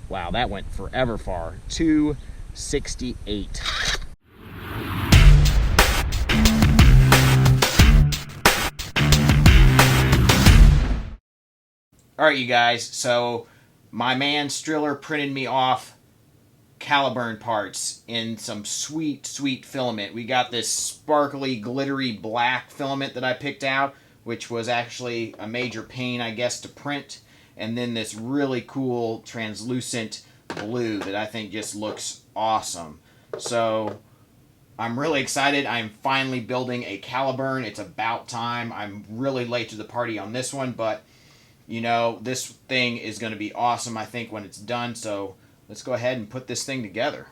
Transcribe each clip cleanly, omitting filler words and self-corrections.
Wow, that went forever far. 268. All right, you guys, so my man Striller printed me off Caliburn parts in some sweet, sweet filament. We got this sparkly, glittery black filament that I picked out, which was actually a major pain, I guess, to print. And then this really cool translucent blue that I think just looks awesome. So I'm really excited. I'm finally building a Caliburn. It's about time. I'm really late to the party on this one, but you know, this thing is going to be awesome, I think, when it's done. So let's go ahead and put this thing together.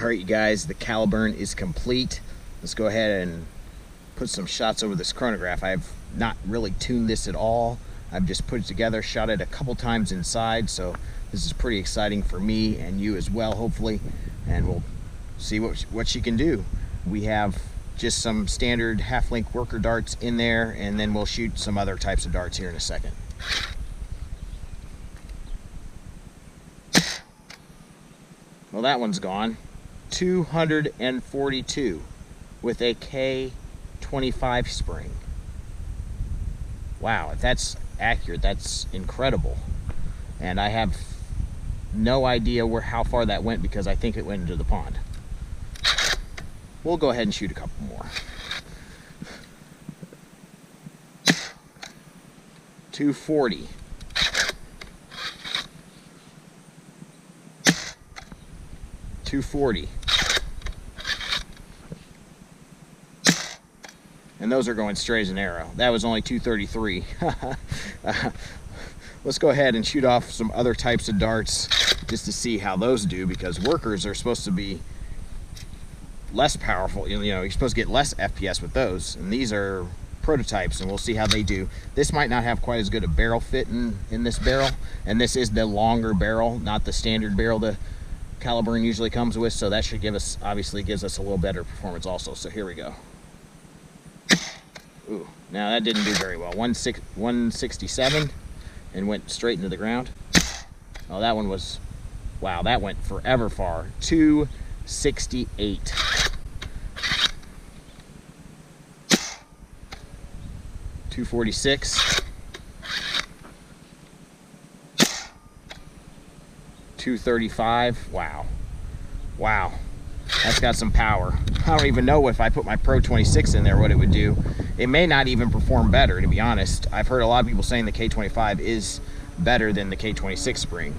Alright, you guys, the Caliburn is complete. Let's go ahead and put some shots over this chronograph. I've not really tuned this at all. I've just put it together, shot it a couple times inside, so this is pretty exciting for me and you as well, hopefully, and we'll see what she can do. We have just some standard half-length worker darts in there, and then we'll shoot some other types of darts here in a second. Well, that one's gone. 242 with a K25 spring. Wow, if that's accurate, that's incredible. And I have no idea how far that went, because I think it went into the pond. We'll go ahead and shoot a couple more. 240. 240. And those are going straight as an arrow. That was only 233. Let's go ahead and shoot off some other types of darts just to see how those do, because workers are supposed to be less powerful. You know, you're supposed to get less FPS with those, and these are prototypes, and we'll see how they do. This might not have quite as good a barrel fit in this barrel, and this is the longer barrel, not the standard barrel the Caliburn usually comes with, so that should give us, obviously gives us a little better performance also. So here we go. Ooh, now that didn't do very well. 167 and went straight into the ground. Oh, that one was, wow, that went forever far. 268. 246. 235. Wow. Wow. That's got some power. I don't even know if I put my Pro 26 in there what it would do. It may not even perform better, to be honest. I've heard a lot of people saying the K25 is better than the K26 spring.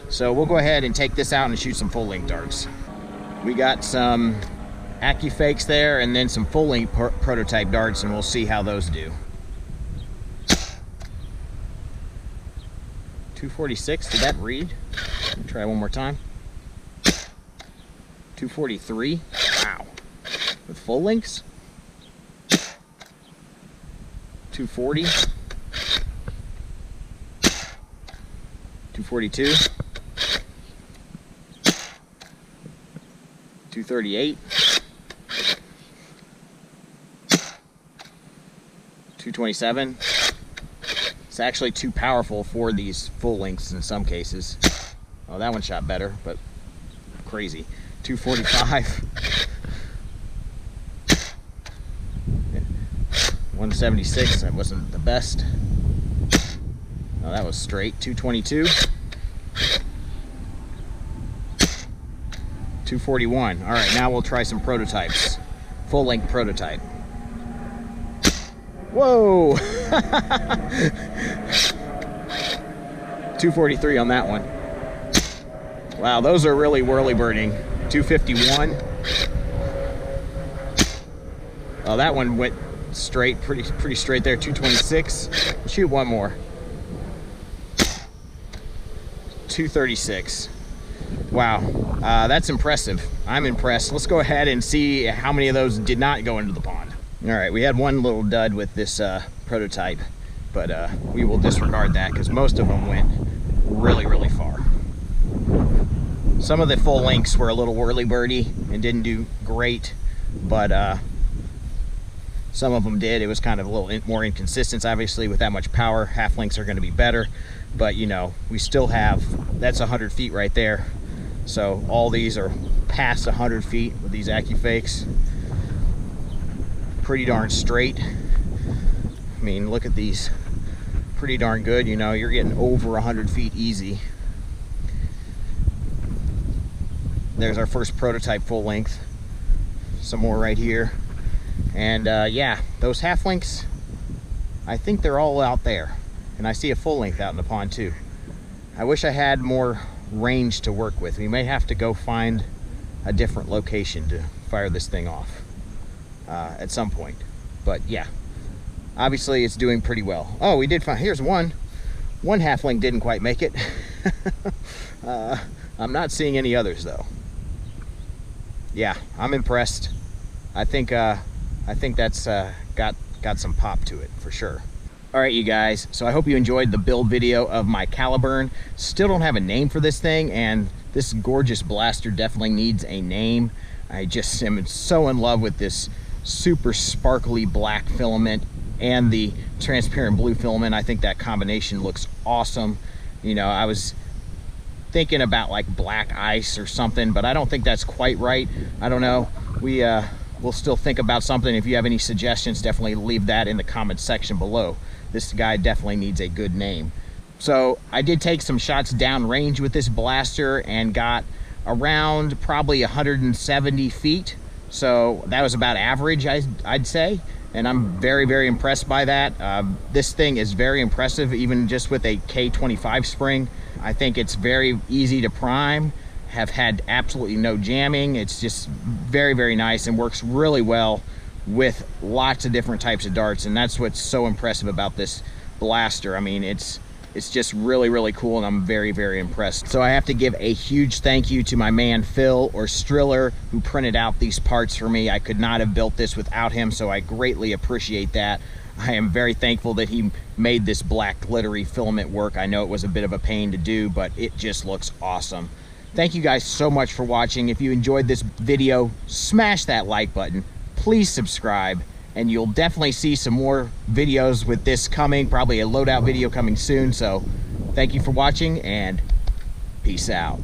So we'll go ahead and take this out and shoot some full-length darts. We got some AccuFakes there and then some full-length prototype darts, and we'll see how those do. 246, did that read? Try one more time. 243, wow. With full lengths. 240. 242. 238. 227. It's actually too powerful for these full lengths in some cases. Oh, that one shot better, but crazy. 245. 176, that wasn't the best. Oh, that was straight. 222. 241. All right, now we'll try some prototypes. Full-length prototype. Whoa! 243 on that one. Wow, those are really whirly birding. 251. Oh, that one went straight, pretty straight there. 226. Shoot one more. 236. Wow, that's impressive. I'm impressed. Let's go ahead and see how many of those did not go into the pond. All right, we had one little dud with this prototype, but we will disregard that because most of them went really far. Some of the full lengths were a little whirly birdie and didn't do great, but some of them did. It was kind of a little more inconsistent. Obviously, with that much power, half lengths are going to be better, but you know, we still have, that's 100 feet right there. So all these are past 100 feet with these AccuFakes. Pretty darn straight. I mean, look at these. Pretty darn good. You know, you're getting over 100 feet easy. There's our first prototype full length. Some more right here. And yeah, those half lengths, I think they're all out there. And I see a full length out in the pond too. I wish I had more range to work with. We may have to go find a different location to fire this thing off at some point. But yeah, obviously it's doing pretty well. Oh, we did find, here's one half length didn't quite make it. I'm not seeing any others though. yeah, I'm impressed. I think that's got some pop to it for sure. All right, you guys, so I hope you enjoyed the build video of my Caliburn. Still don't have a name for this thing, and this gorgeous blaster definitely needs a name. I just am so in love with this super sparkly black filament and the transparent blue filament. I think that combination looks awesome. You know, I was thinking about like black ice or something, but I don't think that's quite right. I don't know. We'll still think about something. If you have any suggestions, definitely leave that in the comment section below. This guy definitely needs a good name. So I did take some shots downrange with this blaster and got around probably 170 feet. So that was about average, I'd say. And I'm very, very impressed by that. This thing is very impressive, even just with a K25 spring. I think it's very easy to prime, have had absolutely no jamming. It's just very, very nice and works really well with lots of different types of darts. And that's what's so impressive about this blaster. I mean, it's just really, really cool, and I'm very, very impressed. So I have to give a huge thank you to my man Phil, or Striller, who printed out these parts for me. I could not have built this without him, so I greatly appreciate that. I am very thankful that he made this black glittery filament work. I know it was a bit of a pain to do, but it just looks awesome. Thank you guys so much for watching. If you enjoyed this video, smash that like button. Please subscribe, and you'll definitely see some more videos with this coming, probably a loadout video coming soon. So thank you for watching, and peace out.